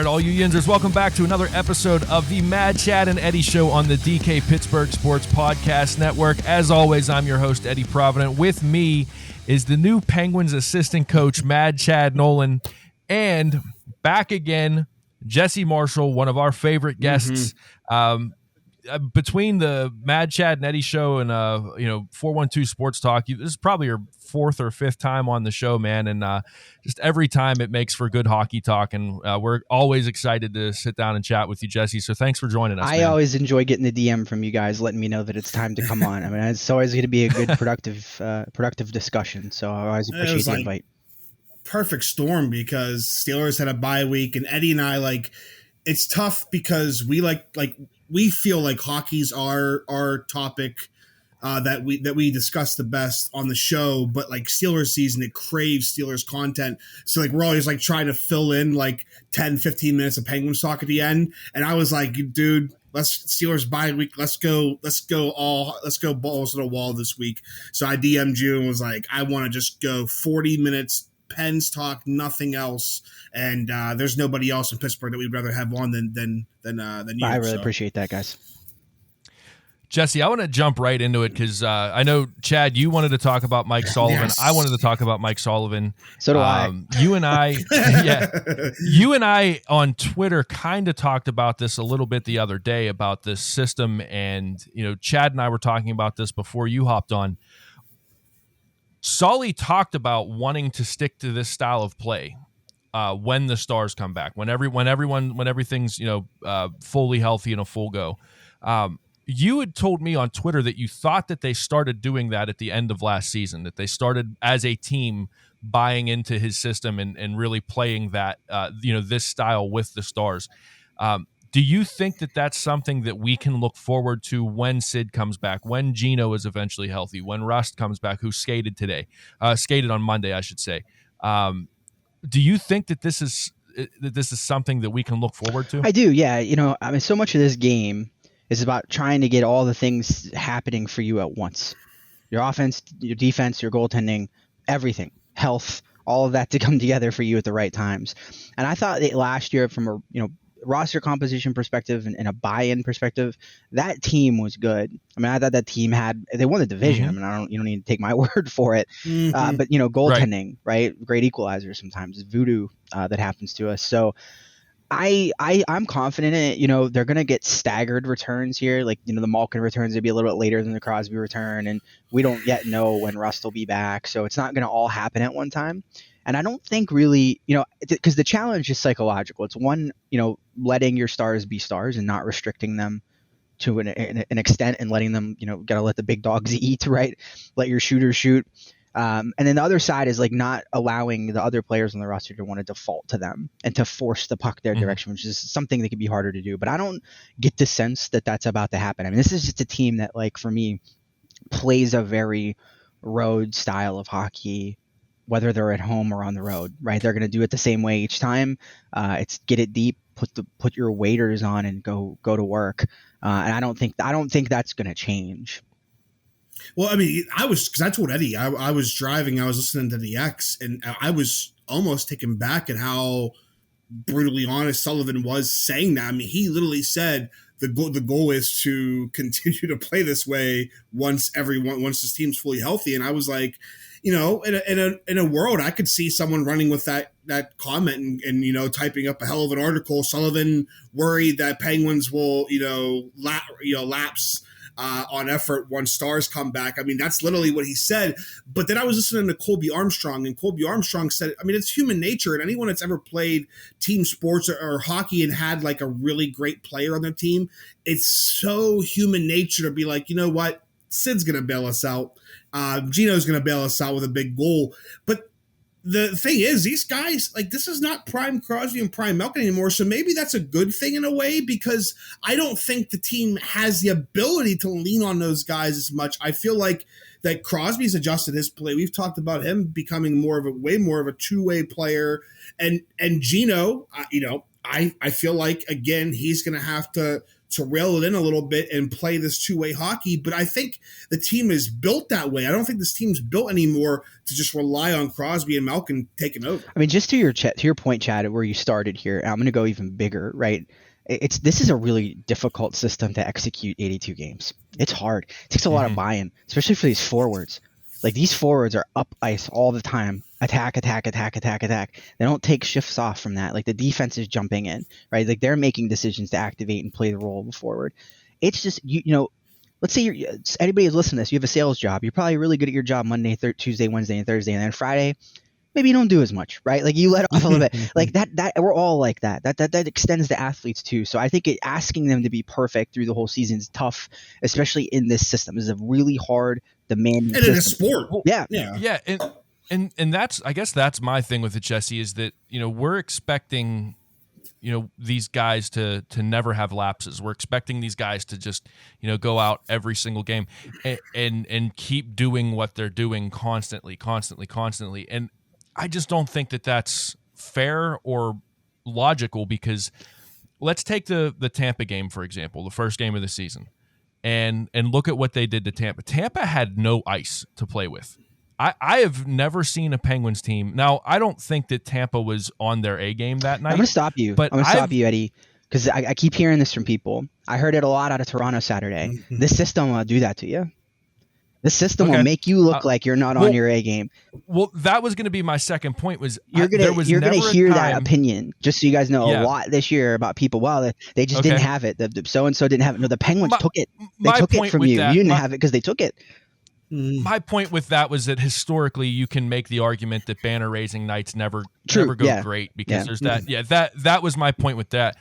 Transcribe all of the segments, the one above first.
All right, all you Yinzers, welcome back to another episode of the Mad Chad and Eddie Show on the DK Pittsburgh Sports Podcast Network. As always, I'm your host, Eddie Provident. With me is the new Penguins assistant coach, Mad Chad Nolan, and back again, Jesse Marshall, one of our favorite guests. Between the Mad Chad and Eddie Show and 412 Sports Talk, this is probably your fourth or fifth time on the show, man, and just every time it makes for good hockey talk, and we're always excited to sit down and chat with you, Jesse. So thanks for joining us. I always enjoy getting the DM from you guys, letting me know that it's time to come on. I mean, it's always going to be a good, productive discussion. So I always appreciate the invite. Perfect storm, because Steelers had a bye week, and Eddie and I it's tough because we feel like hockey's our topic that we discuss the best on the show, but Steelers season, it craves Steelers content. So we're always trying to fill in 10, 15 minutes of Penguins talk at the end. And I was like, dude, let's Steelers bye week. Let's go balls to the wall this week. So I DM'd you and was like, I want to just go 40 minutes Pens talk, nothing else. And there's nobody else in Pittsburgh that we'd rather have on than you. I really appreciate that, guys. Jesse, I want to jump right into it because I know, Chad, you wanted to talk about Mike Sullivan. Yes. I wanted to talk about Mike Sullivan. So do I. You and I, you and I on Twitter kind of talked about this a little bit the other day about this system, and Chad and I were talking about this before you hopped on. Sully talked about wanting to stick to this style of play when the Stars come back, when everything's fully healthy and a full go. You had told me on Twitter that you thought that they started doing that at the end of last season, that they started as a team buying into his system and really playing that this style with the Stars. Do you think that that's something that we can look forward to when Sid comes back, when Gino is eventually healthy, when Rust comes back, who skated on Monday, I should say? Do you think that this is something that we can look forward to? I do, yeah. So much of this game is about trying to get all the things happening for you at once. Your offense, your defense, your goaltending, everything, health, all of that to come together for you at the right times. And I thought that last year, from a roster composition perspective and a buy-in perspective, that team was good. I mean, I thought that team they won the division. Mm-hmm. I mean, you don't need to take my word for it. Mm-hmm. But goaltending, right? Great equalizer sometimes. It's voodoo that happens to us. So I'm confident in it. They're going to get staggered returns here. The Malkin returns will be a little bit later than the Crosby return, and we don't yet know when Rust will be back. So it's not going to all happen at one time. And I don't think really, because the challenge is psychological. It's one, letting your stars be stars and not restricting them to an extent and letting them, got to let the big dogs eat, right? Let your shooters shoot. And then the other side is not allowing the other players on the roster to want to default to them and to force the puck their direction, which is something that can be harder to do. But I don't get the sense that that's about to happen. I mean, this is just a team that, for me, plays a very road style of hockey, whether they're at home or on the road, right? They're going to do it the same way each time. It's get it deep, put your waders on and go to work. And I don't think that's going to change. Well, I mean, because I told Eddie, I was driving, I was listening to the X, and I was almost taken back at how brutally honest Sullivan was saying that. I mean, he literally said the goal is to continue to play this way once this team's fully healthy. And I was like, in a world, I could see someone running with that comment and typing up a hell of an article. Sullivan worried that Penguins will lapse on effort once Stars come back. I mean, that's literally what he said. But then I was listening to Colby Armstrong, and Colby Armstrong said, I mean, it's human nature, and anyone that's ever played team sports or hockey and had a really great player on their team, it's so human nature to be like, you know what, Sid's going to bail us out. Gino's going to bail us out with a big goal. But the thing is, these guys, this is not prime Crosby and prime Malkin anymore. So maybe that's a good thing in a way, because I don't think the team has the ability to lean on those guys as much. I feel like that Crosby's adjusted his play. We've talked about him becoming way more of a two-way player. And Gino, I feel like, again, he's going to have to to rail it in a little bit and play this two-way hockey. But I think the team is built that way. I don't think this team's built anymore to just rely on Crosby and Malkin taking over. I mean, just to your point, Chad, where you started here, I'm going to go even bigger, right? This is a really difficult system to execute 82 games. It's hard. It takes a lot of buy-in, especially for these forwards. Like, these forwards are up ice all the time. Attack. They don't take shifts off from that. Like, the defense is jumping in, right? Like, they're making decisions to activate and play the role of a forward. It's just, you know, let's say anybody who's listening to this, you have a sales job. You're probably really good at your job Monday, Tuesday, Wednesday, and Thursday. And then Friday, maybe you don't do as much, right? Like, you let off a little bit. Like, that we're all like that. That extends to athletes too. So I think asking them to be perfect through the whole season is tough, especially in this system. It's a really hard, demanding and system. In a sport. Yeah. And that's, I guess that's my thing with it, Jesse, is that, you know, we're expecting, you know, these guys to never have lapses. We're expecting these guys to just, you know, go out every single game and keep doing what they're doing constantly. And I just don't think that that's fair or logical, because let's take the Tampa game, for example, the first game of the season, and look at what they did to Tampa. Tampa had no ice to play with. I have never seen a Penguins team. Now, I don't think that Tampa was on their A game that night. I'm going to stop you. Eddie, because I keep hearing this from people. I heard it a lot out of Toronto Saturday. This system will do that to you. This system will make you look like you're not on your A game. Well, that was going to be my second point. You're going to hear that opinion, just so you guys know, a lot this year about people. Wow, they just didn't have it. The so-and-so didn't have it. No, the Penguins took it. They took it from you. You didn't have it because they took it. My point with that was that historically you can make the argument that banner raising nights never go great, because there's that. Yeah, that was my point with that.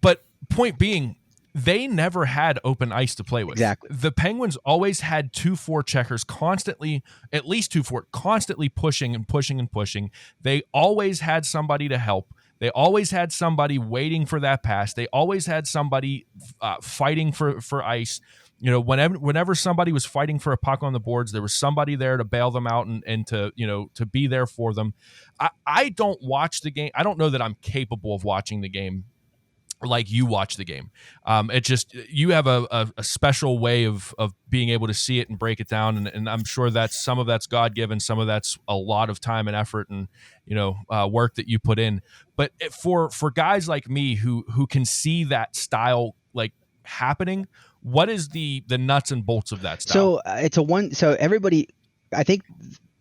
But point being, they never had open ice to play with. Exactly. The Penguins always had 2 forecheckers constantly, at least 2 constantly pushing. They always had somebody to help. They always had somebody waiting for that pass. They always had somebody fighting for ice. You know, whenever somebody was fighting for a puck on the boards, there was somebody there to bail them out and to, you know, to be there for them. I don't watch the game. I don't know that I'm capable of watching the game like you watch the game. It just, you have a special way of being able to see it and break it down. And I'm sure that some of that's God-given, some of that's a lot of time and effort and, you know, work that you put in. But for guys like me who can see that style like happening, what is the nuts and bolts of that style? So so everybody, I think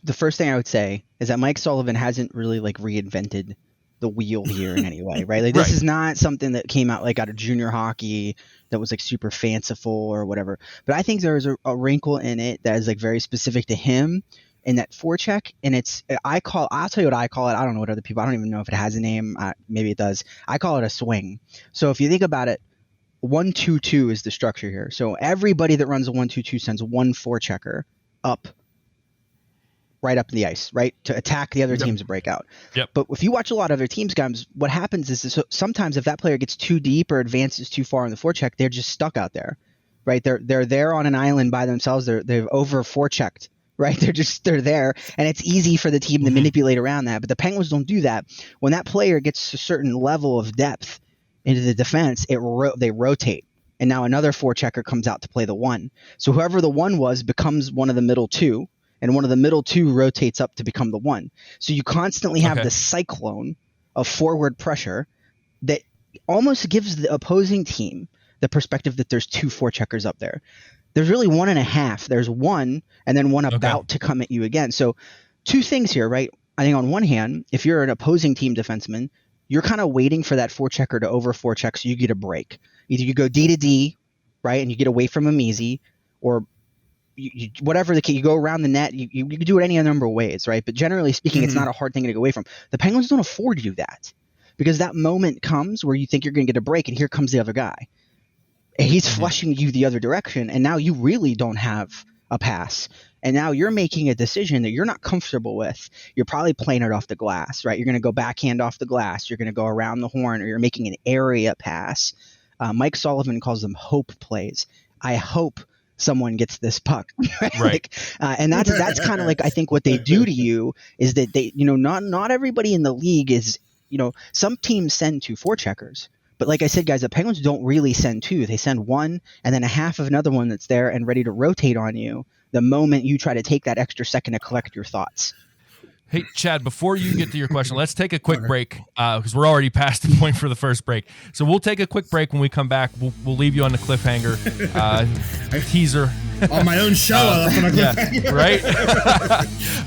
the first thing I would say is that Mike Sullivan hasn't really like reinvented the wheel here in any way, right? Like, this is not something that came out like out of junior hockey that was like super fanciful or whatever. But I think there's a wrinkle in it that is like very specific to him in that forecheck. And I'll tell you what I call it. I don't know what other people, I don't even know if it has a name. Maybe it does. I call it a swing. So if you think about it, 1-2-2 is the structure here. So everybody that runs a 1-2-2 sends one forechecker up, right up the ice, right, to attack the other team's breakout. Yep. But if you watch a lot of other teams, guys, what happens is sometimes if that player gets too deep or advances too far in the forecheck, they're just stuck out there, right? They're there on an island by themselves. They've over forechecked, right? They're there, and it's easy for the team to manipulate around that. But the Penguins don't do that. When that player gets to a certain level of depth into the defense, they rotate. And now another forechecker comes out to play the 1. So whoever the 1 was becomes one of the middle 2, and one of the middle 2 rotates up to become the 1. So you constantly have the cyclone of forward pressure that almost gives the opposing team the perspective that there's 2 forecheckers up there. There's really 1.5. There's 1 and then one about to come at you again. So 2 things here, right? I think on one hand, if you're an opposing team defenseman, you're kind of waiting for that forechecker to over forecheck so you get a break. Either you go D to D, right, and you get away from him easy, or whatever the case, you go around the net. You can do it any number of ways, right? But generally speaking, it's not a hard thing to go away from. The Penguins don't afford to do that, because that moment comes where you think you're going to get a break, and here comes the other guy. And he's flushing you the other direction, and now you really don't have a pass. And now you're making a decision that you're not comfortable with. You're probably playing it off the glass, right? You're going to go backhand off the glass. You're going to go around the horn, or you're making an area pass. Mike Sullivan calls them hope plays. I hope someone gets this puck, right? And that's kind of like, I think what they do to you is that they, not everybody in the league is, some teams send 2 forecheckers, But like I said, guys, the Penguins don't really send two. They send one and then a half of another one that's there and ready to rotate on you the moment you try to take that extra second to collect your thoughts. Hey, Chad, before you get to your question, let's take a quick break because we're already past the point for the first break. So we'll take a quick break. When we come back, we'll leave you on the cliffhanger teaser. On my own show, I left on a cliffhanger. Yeah,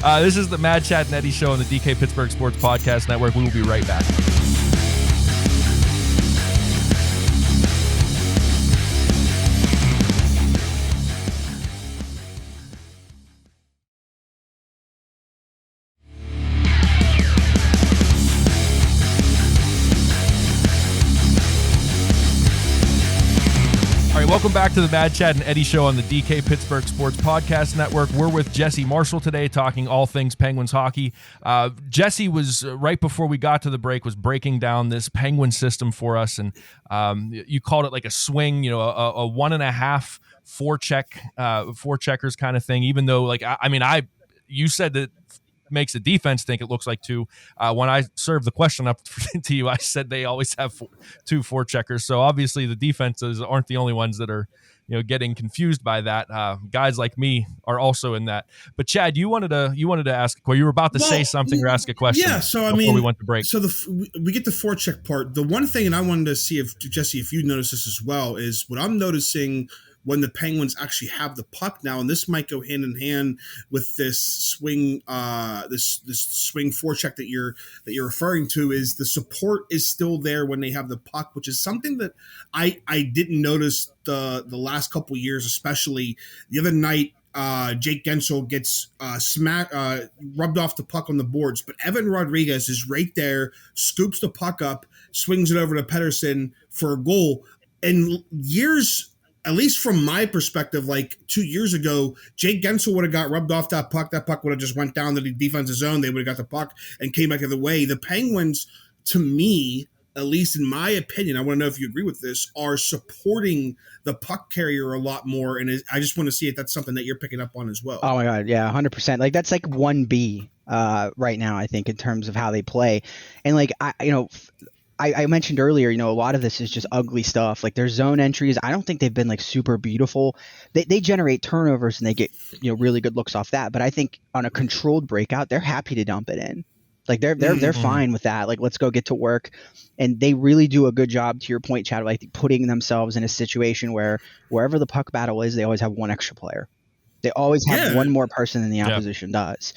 right? This is the Mad Chad and Eddie Show on the DK Pittsburgh Sports Podcast Network. We will be right back. Welcome back to the Mad Chad and Eddie Show on the DK Pittsburgh Sports Podcast Network. We're with Jesse Marshall today talking all things Penguins hockey. Jesse was, right before we got to the break, was breaking down this Penguin system for us, and you called it like a swing, a 1.5 forecheckers kind of thing, even though, like, you said that makes the defense think it looks like two. When I served the question up to you, I said they always have two forecheckers. So obviously the defenses aren't the only ones that are, getting confused by that. Guys like me are also in that. But Chad, you wanted to ask, or you were about to say something or ask a question. Yeah. So before we went to break. So we get the forecheck part. The one thing, and I wanted to see if Jesse, if you notice this as well, is what I'm noticing when the Penguins actually have the puck now, and this might go hand in hand with this swing, this swing forecheck that you're referring to, is the support is still there when they have the puck, which is something that I didn't notice the last couple of years, especially the other night. Jake Guentzel gets rubbed off the puck on the boards, but Evan Rodriguez is right there, scoops the puck up, swings it over to Pettersson for a goal. And years, at least from my perspective, like 2 years ago, Jake Guentzel would have got rubbed off that puck. That puck would have just went down to the defensive zone. They would have got the puck and came back the other way. The Penguins, to me, at least in my opinion, I want to know if you agree with this, are supporting the puck carrier a lot more. And I just want to see if that's something that you're picking up on as well. Oh my God. Yeah. 100%. Like that's like 1B right now, I think, in terms of how they play. And like, I mentioned earlier, a lot of this is just ugly stuff. Like their zone entries, I don't think they've been like super beautiful. They generate turnovers and they get, really good looks off that. But I think on a controlled breakout, they're happy to dump it in. Like they're fine with that. Like, let's go get to work. And they really do a good job, to your point, Chad, like putting themselves in a situation where wherever the puck battle is, they always have one extra player. They always have one more person than the opposition does.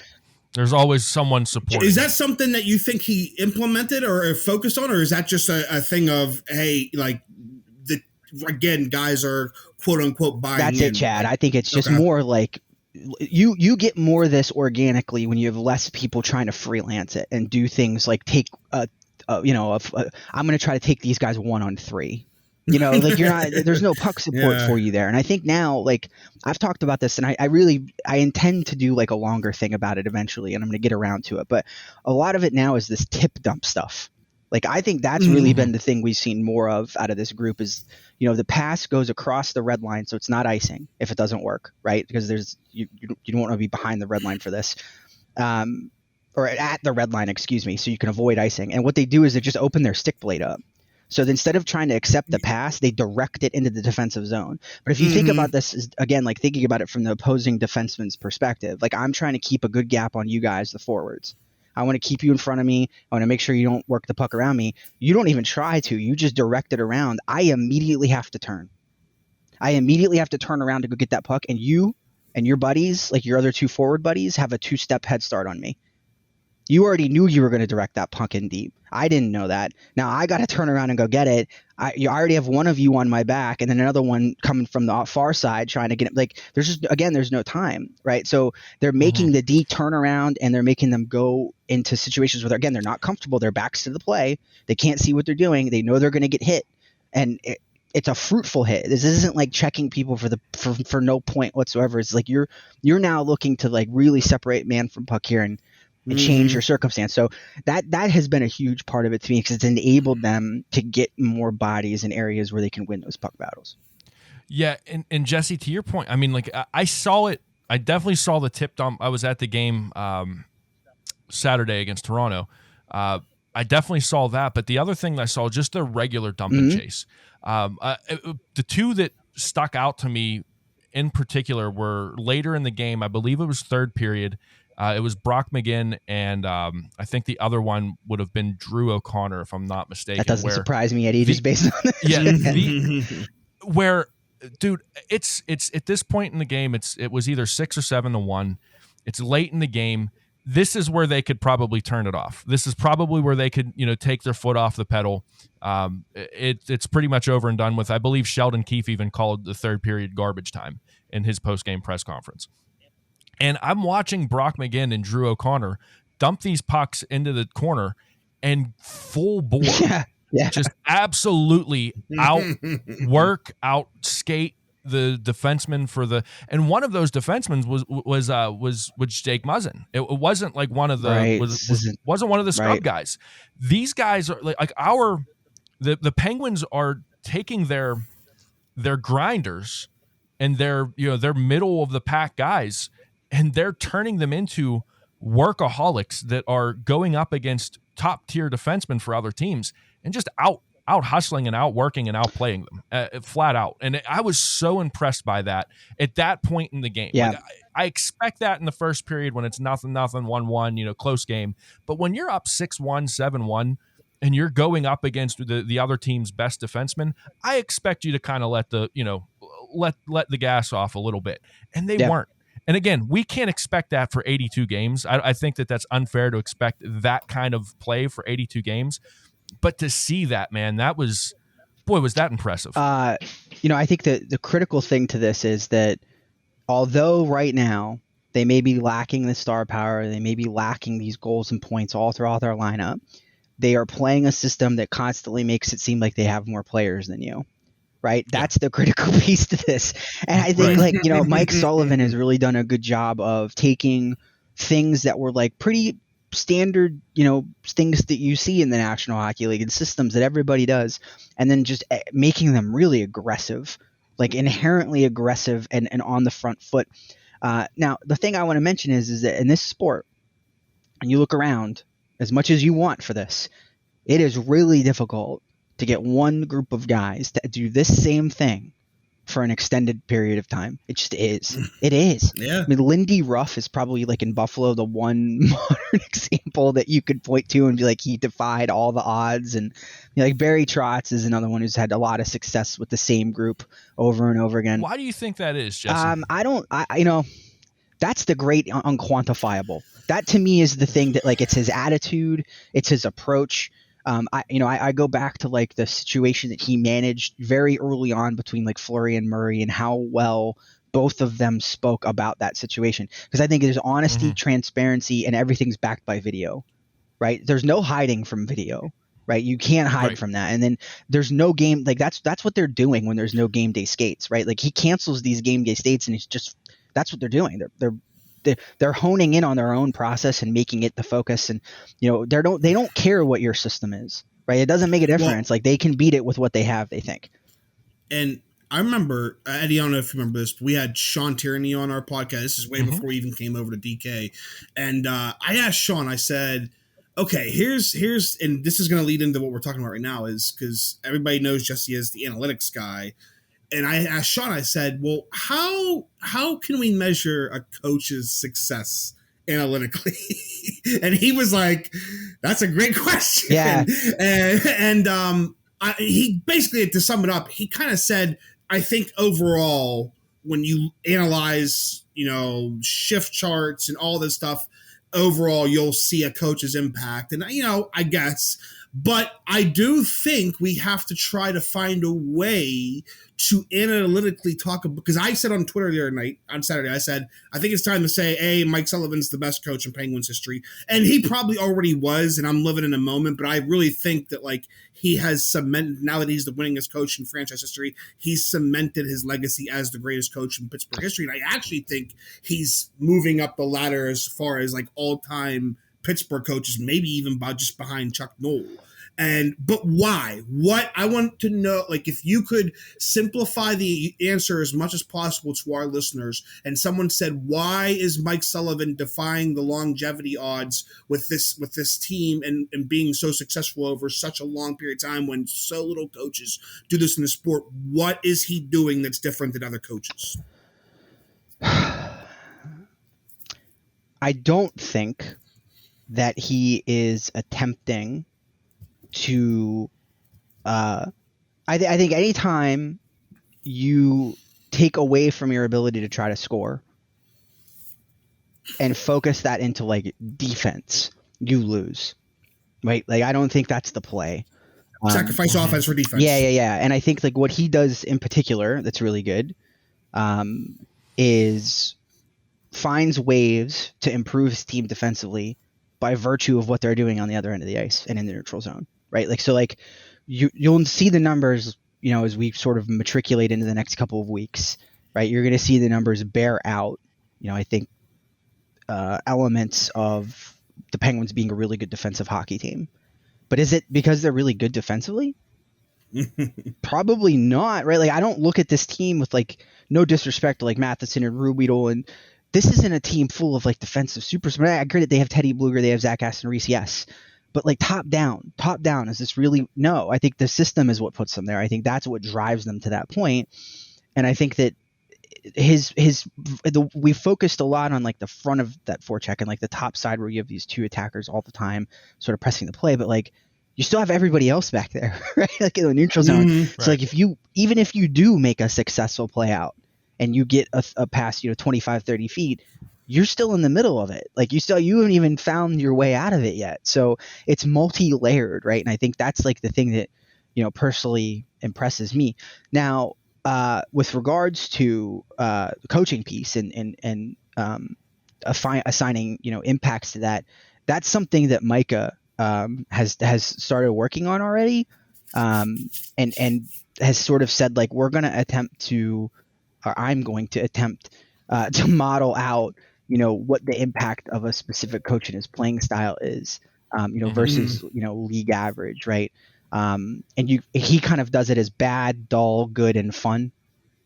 There's always someone supporting. Is that something that you think he implemented or focused on, or is that just a thing of, hey, like, guys are quote unquote buying That's it, Chad. I think it's just more like you get more of this organically when you have less people trying to freelance it and do things like take I'm going to try to take these guys 1-on-3. Like you're not, there's no puck support for you there. And I think now, like I've talked about this and I intend to do like a longer thing about it eventually, and I'm going to get around to it. But a lot of it now is this tip dump stuff. Like, I think that's really been the thing we've seen more of out of this group is, the pass goes across the red line. So it's not icing if it doesn't work, right? Because you don't want to be behind the red line for this. Or at the red line, excuse me. So you can avoid icing. And what they do is they just open their stick blade up. So instead of trying to accept the pass, they direct it into the defensive zone. But if you think about this, again, like thinking about it from the opposing defenseman's perspective, like I'm trying to keep a good gap on you guys, the forwards. I want to keep you in front of me. I want to make sure you don't work the puck around me. You don't even try to. You just direct it around. I immediately have to turn. I immediately have to turn around to go get that puck. And you and your buddies, like your other two forward buddies, have a 2-step head start on me. You already knew you were going to direct that puck in deep. I didn't know that. Now I got to turn around and go get it. You already have one of you on my back and then another one coming from the far side trying to get it. Like there's no time, right? So they're making the D turn around and they're making them go into situations where they're not comfortable. Their backs to the play. They can't see what they're doing. They know they're going to get hit. And it's a fruitful hit. This isn't like checking people for no point whatsoever. It's like you're now looking to like really separate man from puck here and change your circumstance. So that has been a huge part of it to me because it's enabled them to get more bodies in areas where they can win those puck battles. Yeah, and Jesse, to your point, I mean, like I saw it. I definitely saw the tip dump. I was at the game Saturday against Toronto. I definitely saw that. But the other thing that I saw, just the regular dump and chase. The two that stuck out to me in particular were later in the game. I believe it was third period. It was Brock McGinn, and I think the other one would have been Drew O'Connor, if I'm not mistaken. That doesn't surprise me, Eddie, just based on this. Yeah, where, dude, it's at this point in the game, it was either 6 or 7-1. It's late in the game. This is where they could probably turn it off. This is probably where they could, take their foot off the pedal. It's pretty much over and done with. I believe Sheldon Keefe even called the third period garbage time in his post-game press conference. And I'm watching Brock McGinn and Drew O'Connor dump these pucks into the corner and full bore, just absolutely outwork, outskate the defenseman and one of those defensemen was Jake Muzzin. It wasn't like one of the wasn't one of the scrub guys. These guys are like the Penguins are taking their grinders and their middle of the pack guys, and they're turning them into workaholics that are going up against top tier defensemen for other teams and just out hustling and outworking and outplaying them flat out. And I was so impressed by that at that point in the game. Yeah. Like, I expect that in the first period when it's 0-0, 1-1, close game. But when you're up 6-1, 7-1, and you're going up against the other team's best defenseman, I expect you to kind of let the gas off a little bit. And they weren't. And again, we can't expect that for 82 games. I think that's unfair to expect that kind of play for 82 games. But to see that, man, was that impressive. I think the critical thing to this is that although right now they may be lacking the star power, they may be lacking these goals and points all throughout their lineup, they are playing a system that constantly makes it seem like they have more players than you. Right. That's the critical piece to this. And I think Mike Sullivan has really done a good job of taking things that were like pretty standard, things that you see in the National Hockey League and systems that everybody does, and then just making them really aggressive, like inherently aggressive and on the front foot. Now, the thing I want to mention is that in this sport, and you look around as much as you want for this, it is really difficult to get one group of guys to do this same thing for an extended period of time. It just is. It is. Yeah. I mean, Lindy Ruff is probably like in Buffalo the one modern example that you could point to and be like, he defied all the odds. And like Barry Trotz is another one who's had a lot of success with the same group over and over again. Why do you think that is, Jesse? That's the great unquantifiable. That to me is the thing that, like, it's his attitude, it's his approach. I go back to like the situation that he managed very early on between like Fleury and Murray, and how well both of them spoke about that situation. Because I think there's honesty, transparency, and everything's backed by video, right? There's no hiding from video, right? You can't hide from that. And then there's no game, like that's what they're doing when there's no game day skates, right? Like he cancels these game day skates, and it's just, that's what they're doing. They're honing in on their own process and making it the focus. And, they don't care what your system is, right? It doesn't make a difference. Like they can beat it with what they have, they think. And I remember, Eddie, I don't know if you remember this, but we had Sean Tierney on our podcast. This is way before we even came over to DK. And I asked Sean, I said, okay, here's, and this is going to lead into what we're talking about right now, is because everybody knows Jesse is the analytics guy. And I asked Sean, I said, well, how can we measure a coach's success analytically? And he was like, that's a great question. Yeah. And he basically, to sum it up, he kind of said, I think overall, when you analyze, shift charts and all this stuff, overall, you'll see a coach's impact. And, I guess, but I do think we have to try to find a way to analytically talk about, because I said on Twitter the other night, on Saturday, I said, I think it's time to say, hey, Mike Sullivan's the best coach in Penguins history. And he probably already was, and I'm living in a moment, but I really think that like he has cemented, now that he's the winningest coach in franchise history, he's cemented his legacy as the greatest coach in Pittsburgh history. And I actually think he's moving up the ladder as far as like all-time Pittsburgh coaches, maybe even just behind Chuck Noll. But why? What I want to know, like, if you could simplify the answer as much as possible to our listeners, and someone said, why is Mike Sullivan defying the longevity odds with this team and being so successful over such a long period of time when so little coaches do this in the sport? What is he doing that's different than other coaches? I don't think that he is attempting to I think anytime you take away from your ability to try to score and focus that into like defense, you lose, right? Like, I don't think that's the play. Sacrifice offense for defense. Yeah. And I think like what he does in particular that's really good is finds ways to improve his team defensively by virtue of what they're doing on the other end of the ice and in the neutral zone, right? Like, so like you'll see the numbers, as we sort of matriculate into the next couple of weeks, right? You're going to see the numbers bear out, I think elements of the Penguins being a really good defensive hockey team. But is it because they're really good defensively? Probably not, right? Like, I don't look at this team with like no disrespect to like Matheson and Rubido, and this isn't a team full of like defensive superstars. I agree that they have Teddy Bluger, they have Zach Aston Reese, yes. But like top down, is this really? No, I think the system is what puts them there. I think that's what drives them to that point. And I think that we focused a lot on like the front of that forecheck and like the top side where you have these two attackers all the time sort of pressing the play, but like you still have everybody else back there, right? Like in the neutral zone. Mm-hmm. So like even if you do make a successful play out and you get a pass, 25, 30 feet, you're still in the middle of it. Like you haven't even found your way out of it yet. So it's multi-layered, right? And I think that's like the thing that, personally impresses me. Now, with regards to the coaching piece and assigning impacts to that, that's something that Micah has started working on already, and has sort of said like I'm going to attempt to model out what the impact of a specific coach and his playing style is, versus league average, right? And he kind of does it as bad, dull, good, and fun,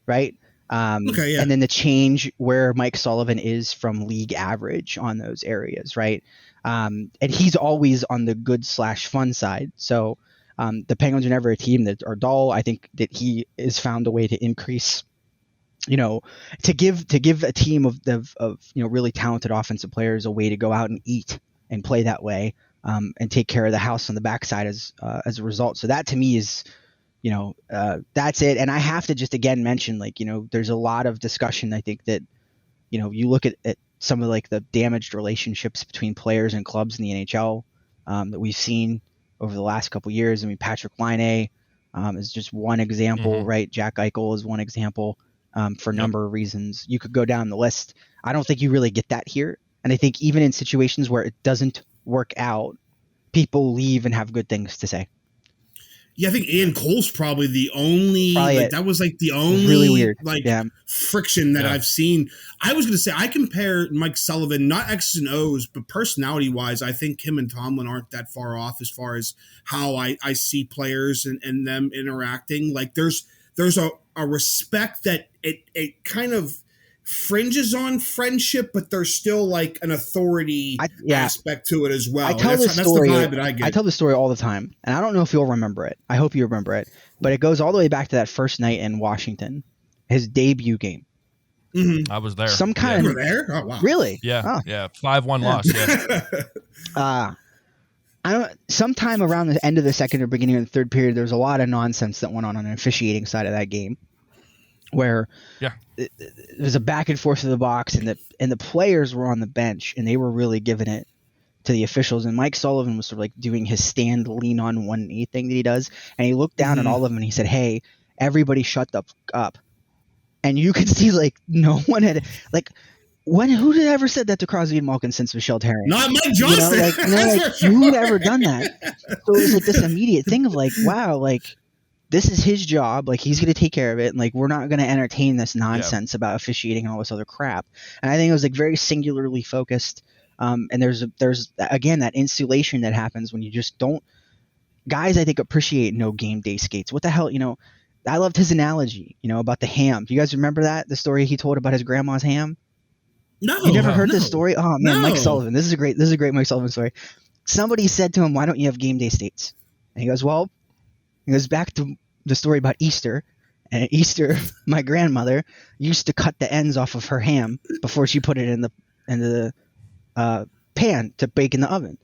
right? Okay, yeah. And then the change where Mike Sullivan is from league average on those areas, right? And he's always on the good/fun side. So the Penguins are never a team that are dull. I think that he has found a way to increase, to give a team of really talented offensive players a way to go out and eat and play that way. And take care of the house on the backside as a result. So that to me is, that's it. And I have to just again mention, like, there's a lot of discussion. I think that, you look at some of like the damaged relationships between players and clubs in the NHL that we've seen over the last couple of years. I mean, Patrick Laine is just one example, right? Jack Eichel is one example for a number of reasons. You could go down the list. I don't think you really get that here. And I think even in situations where it doesn't work out, people leave and have good things to say. Yeah, I think Ian Cole's probably the only that was like the only really weird friction that I've seen. I was going to say I compare Mike Sullivan, not X's and O's, but personality wise, I think him and Tomlin aren't that far off as far as how I see players and them interacting. Like there's a respect that it kind of fringes on friendship, but there's still like an authority aspect to it as well. That's the vibe that I get. I tell the story all the time, and I don't know if you'll remember it. I hope you remember it, but it goes all the way back to that first night in Washington, his debut game. Mm-hmm. I was there. Some kind You of were there? Oh wow! Really? Yeah, 5-1 loss. Yeah. I don't. Sometime around the end of the second or beginning of the third period, there was a lot of nonsense that went on the officiating side of that game, where there's a back and forth of the box, and the players were on the bench, and they were really giving it to the officials. And Mike Sullivan was sort of like doing his stand, lean on one knee thing that he does, and he looked down at all of them and he said, "Hey, everybody, shut up." And you could see like no one had like. Who had ever said that to Crosby and Malkin since Michelle Terry? Not Mike Johnston. Who had ever done that? So it was like this immediate thing of like, wow, like this is his job. Like he's going to take care of it. And like, we're not going to entertain this nonsense about officiating and all this other crap. And I think it was like very singularly focused. And there's again, that insulation that happens when you just don't, guys I think appreciate no game day skates. What the hell, I loved his analogy, about the ham. Do you guys remember that? The story he told about his grandma's ham? No, You never heard no, this story? Oh man, Mike no. Sullivan. This is a great Mike Sullivan story. Somebody said to him, "Why don't you have game day states?" And he goes, "Well," he goes back to the story about Easter. And at Easter, my grandmother used to cut the ends off of her ham before she put it in the pan to bake in the oven.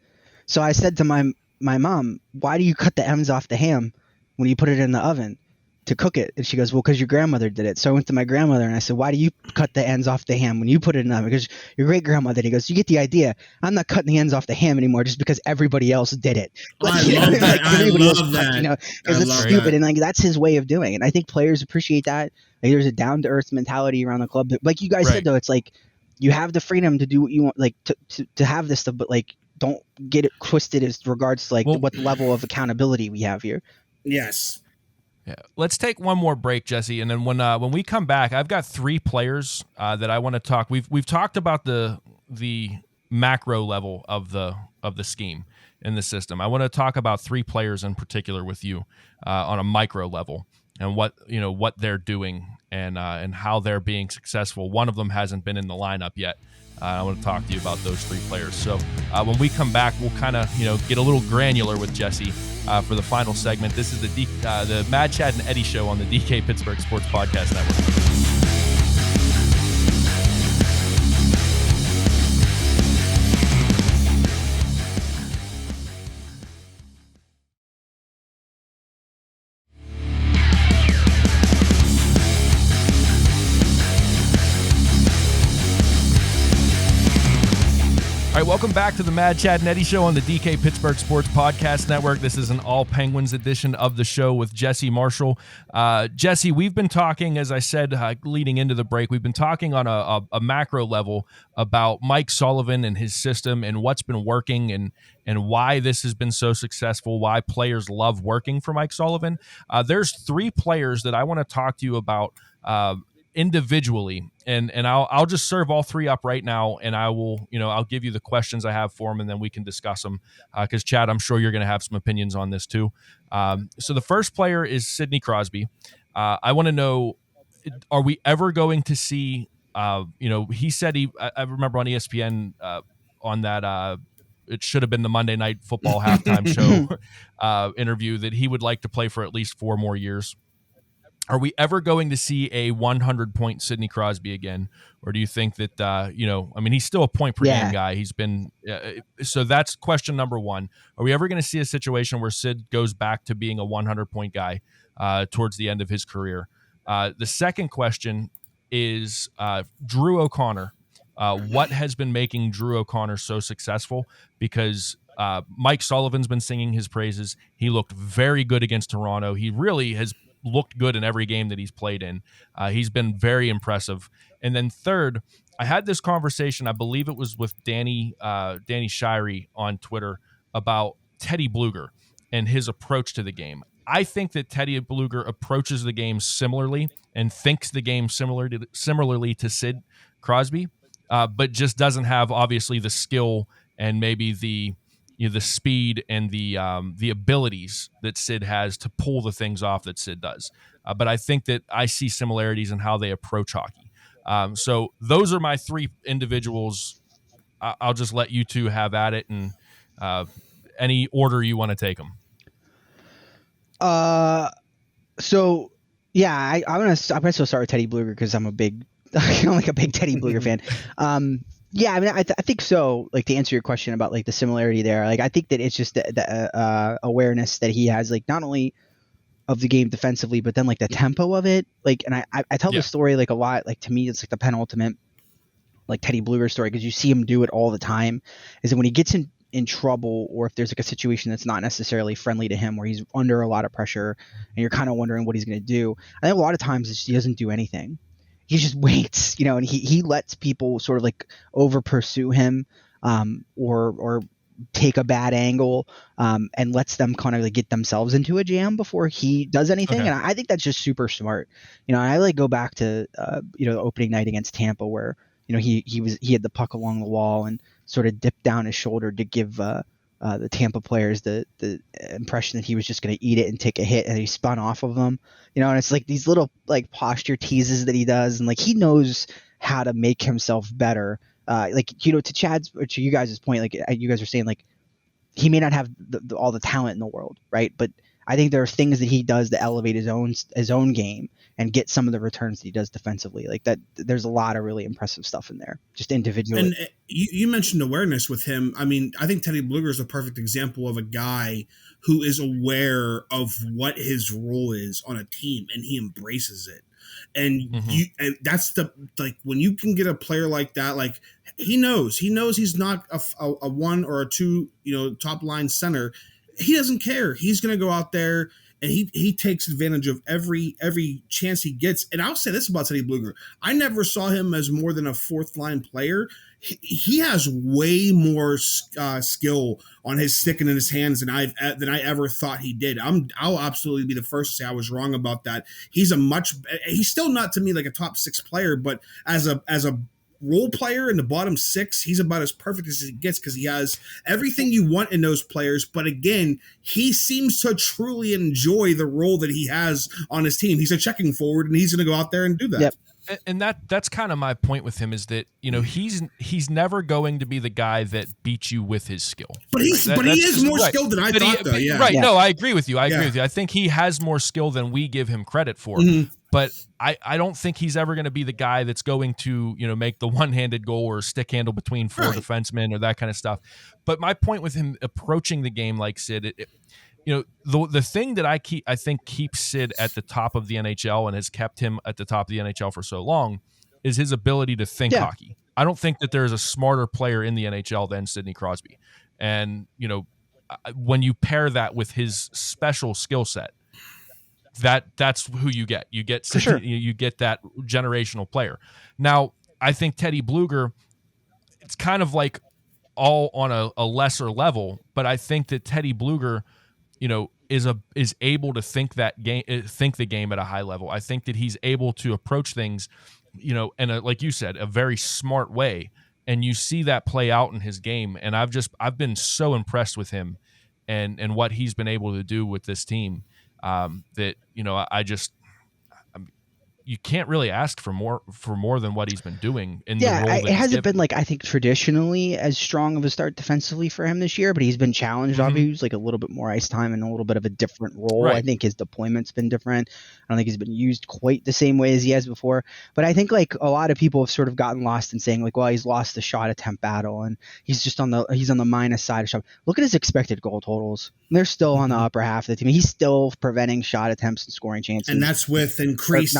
So I said to my mom, "Why do you cut the ends off the ham when you put it in the oven to cook it?" And she goes, "Well, because your grandmother did it." So I went to my grandmother and I said, "Why do you cut the ends off the ham when you put it in the oven?" Because your great grandmother. He goes, "You get the idea. I'm not cutting the ends off the ham anymore just because everybody else did it." I love that. I love that. Because it's stupid, and like that's his way of doing it. And I think players appreciate that. Like, there's a down to earth mentality around the club. But like you guys said, though, it's like you have the freedom to do what you want, like to have this stuff, but like don't get it twisted as regards to like what level of accountability we have here. Yes. Yeah. Let's take one more break, Jesse, and then when we come back, I've got 3 players that I want to talk. We've talked about the macro level of the scheme in the system. I want to talk about 3 players in particular with you on a micro level and what they're doing and how they're being successful. One of them hasn't been in the lineup yet. I want to talk to you about those 3 players. So when we come back, we'll kind of get a little granular with Jesse for the final segment. This is the Mad Chad and Eddie show on the DK Pittsburgh Sports Podcast Network. All right, welcome back to the Mad Chad and Eddie show on the DK Pittsburgh Sports Podcast Network. This is an all Penguins edition of the show with Jesse Marshall. Jesse, we've been talking, as I said, leading into the break, we've been talking on a macro level about Mike Sullivan and his system and what's been working and why this has been so successful, why players love working for Mike Sullivan. There's 3 players that I want to talk to you about individually, and I'll just serve all 3 up right now, and I will, I'll give you the questions I have for them, and then we can discuss them. Because Chad, I'm sure you're going to have some opinions on this too. So the first player is Sidney Crosby. I want to know, are we ever going to see? He said I remember on ESPN on that. It should have been the Monday Night Football halftime show interview that he would like to play for at least 4 more years. Are we ever going to see a 100-point Sidney Crosby again? Or do you think that, he's still a point-per-game guy. He's been so that's question number 1. Are we ever going to see a situation where Sid goes back to being a 100-point guy towards the end of his career? The second question is Drew O'Connor. What has been making Drew O'Connor so successful? Because Mike Sullivan's been singing his praises. He looked very good against Toronto. He really has looked good in every game that he's played in. He's been very impressive. And then third, I had this conversation, I believe it was with Danny Shirey on Twitter, about Teddy Bluger and his approach to the game. I think that Teddy Bluger approaches the game similarly and thinks the game similarly to Sid Crosby, but just doesn't have obviously the skill and maybe the speed and the abilities that Sid has to pull the things off that Sid does. But I think that I see similarities in how they approach hockey. So those are my 3 individuals. I'll just let you 2 have at it, and any order you want to take them. So yeah, I'm gonna still start with Teddy Bluger because I'm a big Teddy Bluger fan. Yeah, I mean, I think so. Like, to answer your question about like the similarity there, like I think that it's just the awareness that he has, like not only of the game defensively, but then like the tempo of it. Like, and I tell this story like a lot. Like to me, it's like the penultimate like Teddy Bluger story because you see him do it all the time. Is that when he gets in trouble, or if there's like a situation that's not necessarily friendly to him, where he's under a lot of pressure, and you're kind of wondering what he's going to do. I think a lot of times he doesn't do anything. He just waits, and he lets people sort of like over pursue him, or take a bad angle, and lets them kind of like get themselves into a jam before he does anything. Okay. And I think that's just super smart. I like go back to the opening night against Tampa where he had the puck along the wall and sort of dipped down his shoulder to give the Tampa players the impression that he was just going to eat it and take a hit, and he spun off of them, and it's like these little like posture teases that he does, and like he knows how to make himself better. To you guys' point, like you guys are saying, like he may not have all the talent in the world, right? But I think there are things that he does to elevate his own game and get some of the returns that he does defensively. Like that, there's a lot of really impressive stuff in there, just individually. And you mentioned awareness with him. I mean, I think Teddy Bluger is a perfect example of a guy who is aware of what his role is on a team, and he embraces it. And and that's when you can get a player like that, like he knows he's not a one or a two, top line center. He doesn't care. He's going to go out there and he takes advantage of every chance he gets. And I'll say this about Teddy Bluger. I never saw him as more than a fourth line player. He has way more skill on his stick and in his hands than I ever thought he did. I'll absolutely be the first to say I was wrong about that. He's still not to me like a top six player, but as a role player in the bottom six, he's about as perfect as he gets because he has everything you want in those players. But again, he seems to truly enjoy the role that he has on his team. He's a checking forward, and he's going to go out there and do that. Yep. And that's kind of my point with him is that he's never going to be the guy that beats you with his skill. But he is more skilled than I thought, though. Yeah. Right. Yeah. No, I agree with you. I agree with you. I think he has more skill than we give him credit for. Mm-hmm. But I don't think he's ever going to be the guy that's going to make the one-handed goal or stick handle between four defensemen or that kind of stuff. But my point with him approaching the game like Sid, the thing that I think keeps Sid at the top of the NHL and has kept him at the top of the NHL for so long is his ability to think hockey. I don't think that there's a smarter player in the NHL than Sidney Crosby. And, when you pair that with his special skill set, that's who you get. You get you get that generational player. Now, I think Teddy Bluger, it's kind of like all on a lesser level, but I think that Teddy Bluger, is able to think the game at a high level. I think that he's able to approach things, in like you said, a very smart way, and you see that play out in his game. And I've been so impressed with him and what he's been able to do with this team. That you can't really ask for more than what he's been doing in the role that it hasn't been like I think traditionally as strong of a start defensively for him this year, but he's been challenged. Obviously, he's like a little bit more ice time and a little bit of a different role. Right. I think his deployment's been different. I don't think he's been used quite the same way as he has before. But I think like a lot of people have sort of gotten lost in saying like, well, he's lost the shot attempt battle and he's just on the minus side of shot. Look at his expected goal totals. They're still on the upper half of the team. He's still preventing shot attempts and scoring chances. And that's with increased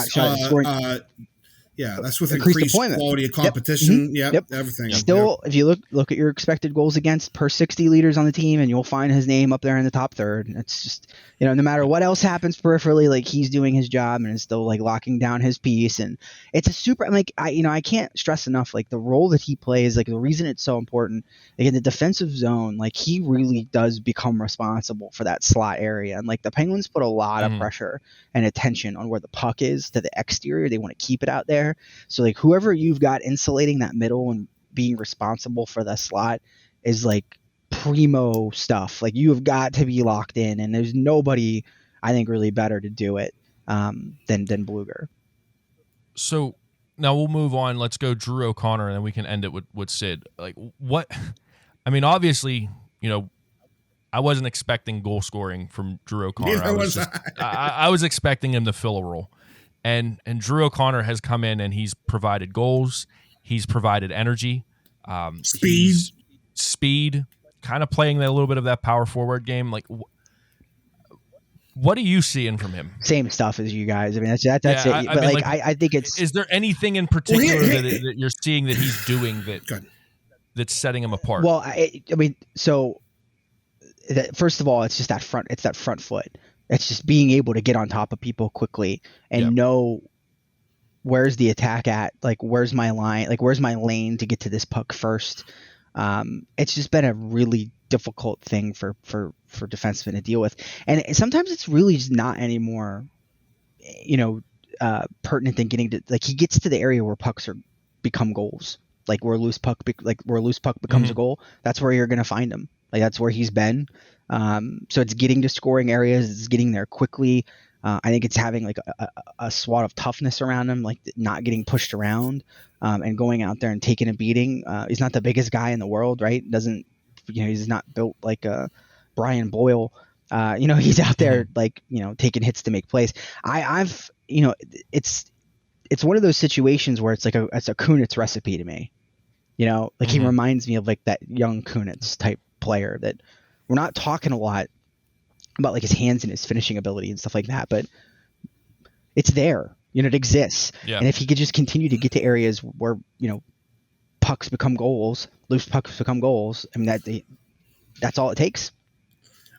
that's with increased quality of competition. Yep. Everything. Still, if you look at your expected goals against per 60 leaders on the team, and you'll find his name up there in the top third. It's just, no matter what else happens peripherally, like he's doing his job and is still like locking down his piece. And it's a super, like, I can't stress enough, like the role that he plays, like the reason it's so important, like in the defensive zone, like he really does become responsible for that slot area. And like the Penguins put a lot of pressure and attention on where the puck is to the exterior. They want to keep it out there. So like whoever you've got insulating that middle and being responsible for the slot is like primo stuff. Like you have got to be locked in, and there's nobody I think really better to do it than Bluger. So now we'll move on. Let's go Drew O'Connor, and then we can end it with Sid. Like what? I mean, obviously, I wasn't expecting goal scoring from Drew O'Connor. I was expecting him to fill a role. And Drew O'Connor has come in and he's provided goals. He's provided energy, speed, kind of playing a little bit of that power forward game. Like, what are you seeing from him? Same stuff as you guys. I mean, that's it. I think it's. Is there anything in particular that you're seeing that he's doing that's setting him apart? Well, first of all, it's just that front. It's that front foot. It's just being able to get on top of people quickly and know where's the attack at, like where's my line, like where's my lane to get to this puck first. It's just been a really difficult thing for defensemen to deal with, and sometimes it's really just not anymore, pertinent than getting to, like he gets to the area where pucks become goals. like where a loose puck becomes a goal, that's where you're going to find him. Like that's where he's been. So it's getting to scoring areas, it's getting there quickly. I think it's having like a SWAT of toughness around him, like not getting pushed around, and going out there and taking a beating. He's not the biggest guy in the world, right? He's not built like a Brian Boyle. He's out there like, taking hits to make plays. It's one of those situations where it's like it's a Kunitz recipe to me. He reminds me of like that young Kunitz type player that we're not talking a lot about, like his hands and his finishing ability and stuff like that, but it's there. It exists. Yeah. And if he could just continue to get to areas where, pucks become goals, loose pucks become goals, I mean, that's all it takes.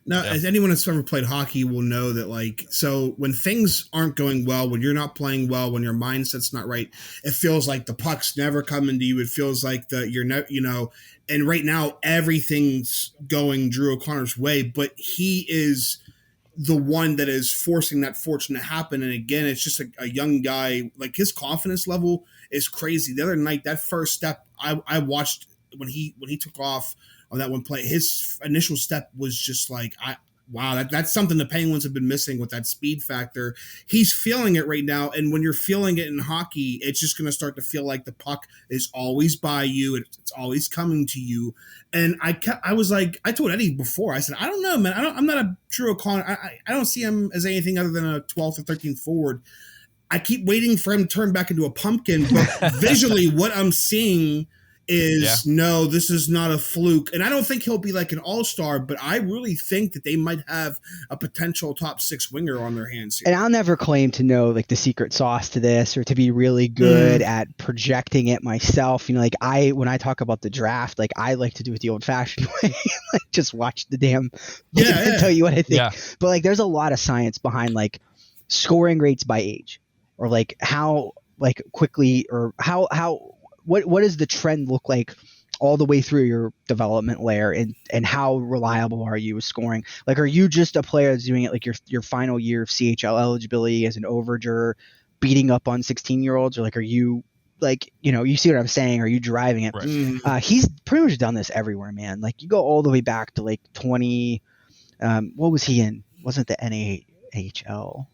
Now, as anyone that's ever played hockey will know that, so when things aren't going well, when you're not playing well, when your mindset's not right, it feels like the puck's never coming to you. It feels like and right now everything's going Drew O'Connor's way, but he is the one that is forcing that fortune to happen. And again, it's just a young guy. Like his confidence level is crazy. The other night, that first step I watched when he took off on that one play, his initial step was just like, wow, that's something the Penguins have been missing with that speed factor. He's feeling it right now, and when you're feeling it in hockey, it's just going to start to feel like the puck is always by you, it's always coming to you. And I was like, I told Eddie before, I said, I don't know, man, I'm not a Drew O'Connor. I don't see him as anything other than a 12th or 13th forward. I keep waiting for him to turn back into a pumpkin, but visually, what I'm seeing is no, this is not a fluke. And I don't think he'll be like an all-star, but I really think that they might have a potential top 6 winger on their hands here. And I'll never claim to know like the secret sauce to this or to be really good at projecting it myself. When I talk about the draft, like I like to do it the old-fashioned way, like just watch the damn and tell you what I think. Yeah. But like there's a lot of science behind like scoring rates by age, or like how like quickly, or how what does the trend look like all the way through your development layer, and how reliable are you with scoring? Like, are you just a player that's doing it like your final year of CHL eligibility as an overager, beating up on 16-year-olds, or like are you like, you see what I'm saying? Are you driving it? Right. He's pretty much done this everywhere, man. Like you go all the way back to like 20. What was he in? Wasn't the NAHL?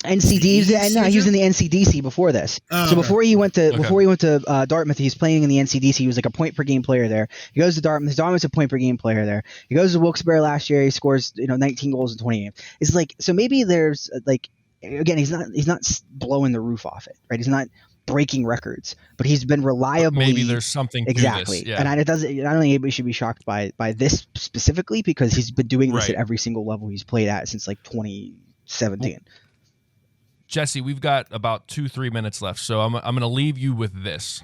NCD, and no, he was in the NCDC before this. So before he went to Dartmouth, he's playing in the NCDC. He was like a point per game player there. He goes to Dartmouth. Dartmouth's a point per game player there. He goes to Wilkes-Barre last year. He scores 19 goals in 20 games. It's like, so maybe there's like, again, he's not blowing the roof off it, right? He's not breaking records, but he's been reliably. Maybe there's something exactly. To this, yeah. And I don't think anybody should be shocked by this specifically, because he's been doing this at every single level he's played at since like 2017. Jesse, we've got about 2-3 minutes left, so I'm going to leave you with this.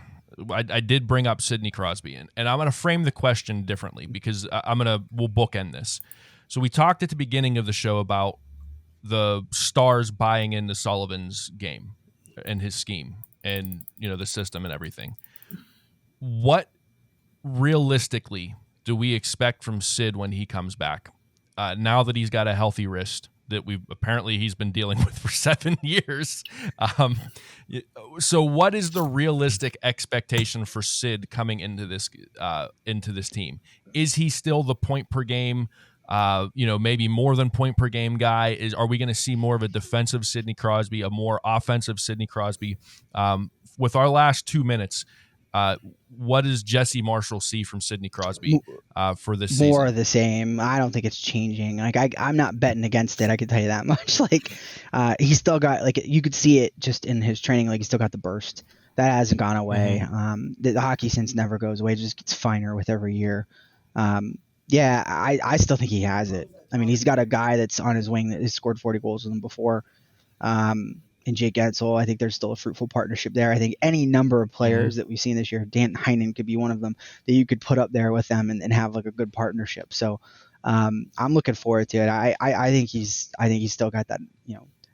I did bring up Sidney Crosby, and I'm going to frame the question differently, because we'll bookend this. So we talked at the beginning of the show about the Stars buying into Sullivan's game and his scheme, and the system and everything. What realistically do we expect from Sid when he comes back? Now that he's got a healthy wrist that he's been dealing with for 7 years. So what is the realistic expectation for Sid coming into this team? Is he still the point per game, maybe more than point per game guy? Are we going to see more of a defensive Sidney Crosby, a more offensive Sidney Crosby? With our last 2 minutes, what does Jesse Marshall see from Sidney Crosby for this season? More of the same. I don't think it's changing. Like I'm not betting against it. I can tell you that much. Like he's still got, like, you could see it just in his training. Like he's still got the burst that hasn't gone away. The hockey sense never goes away. It just gets finer with every year. I still think he has it. I mean, he's got a guy that's on his wing that has scored 40 goals with him before. And Jake Edsel, I think there's still a fruitful partnership there. I think any number of players that we've seen this year, Dan Heinen could be one of them, that you could put up there with them and have like a good partnership. So I'm looking forward to it. I think he's still got that,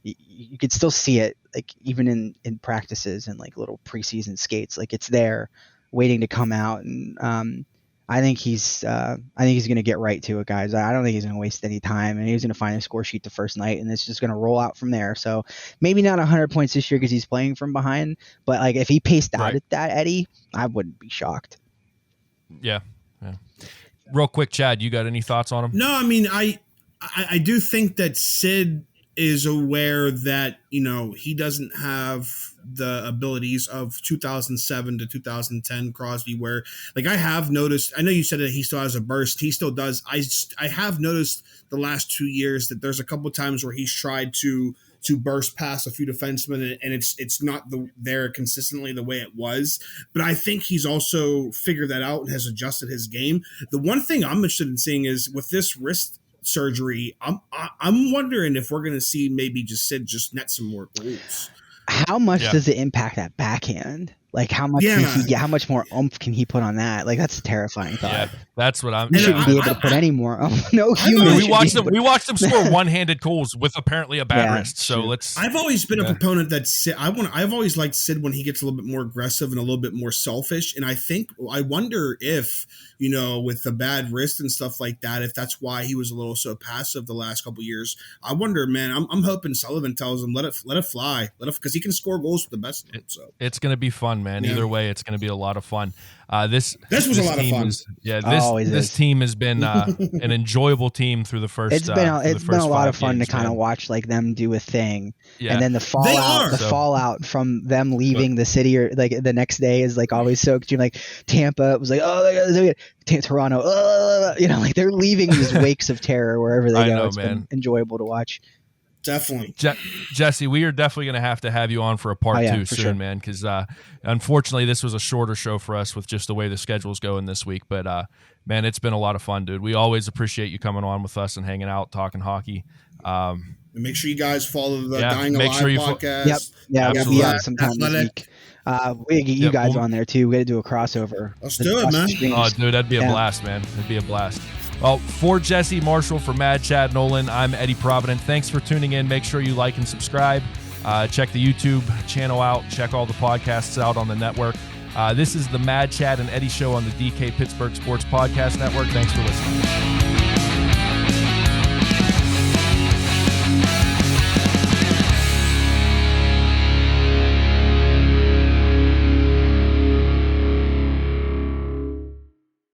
you could still see it, like even in practices and like little preseason skates, like it's there waiting to come out. And I think he's going to get right to it, guys. I don't think he's going to waste any time, and he's going to find a score sheet the first night, and it's just going to roll out from there. So maybe not 100 points this year because he's playing from behind, but like if he paced out at that, Eddie, I wouldn't be shocked. Yeah. Real quick, Chad, you got any thoughts on him? No, I mean, I do think that Sid is aware that, you know, he doesn't have the abilities of 2007 to 2010 Crosby, where like I have noticed, I know you said that he still has a burst. He still does. I have noticed the last 2 years that there's a couple times where he's tried to burst past a few defensemen, and it's not there consistently the way it was. But I think he's also figured that out and has adjusted his game. The one thing I'm interested in seeing is with this wrist surgery, I'm wondering if we're going to see maybe just Sid just net some more goals. How much does it impact that backhand? Like how much how much more oomph can he put on that? Like that's a terrifying thought. Yeah, that's what I'm. You shouldn't be able to put any more. No human. We watched them score one-handed goals with apparently a bad wrist. So let's. I've always been a proponent that Sid. I've always liked Sid when he gets a little bit more aggressive and a little bit more selfish. And I wonder if, you know, with the bad wrist and stuff like that, if that's why he was a little so passive the last couple of years. I wonder, man. I'm hoping Sullivan tells him let it fly, because he can score goals with the best of them. So it's going to be fun, man. Yeah. Either way, it's going to be a lot of fun. This was a lot of fun. This team has been an enjoyable team through the first. It's been a lot of fun to kind of watch like them do a thing, and then the fallout from them leaving the city or like the next day is like always so extreme. Like Tampa was like, Toronto, you know, like they're leaving these wakes of terror wherever they go. It's been enjoyable to watch. Definitely. Jesse, we are definitely going to have you on for a part 2 soon, man, because unfortunately this was a shorter show for us with just the way the schedule's going this week. But, man, it's been a lot of fun, dude. We always appreciate you coming on with us and hanging out, talking hockey. And make sure you guys follow the Dying Alive podcast. We'll be out sometime this week. We get you guys on there, too. We got to do a crossover. Let's do it, man. Oh, dude, that'd be a blast, man. It'd be a blast. Well, for Jesse Marshall, for Mad Chad Nolan, I'm Eddie Provident. Thanks for tuning in. Make sure you like and subscribe. Check the YouTube channel out. Check all the podcasts out on the network. This is the Mad Chad and Eddie Show on the DK Pittsburgh Sports Podcast Network. Thanks for listening.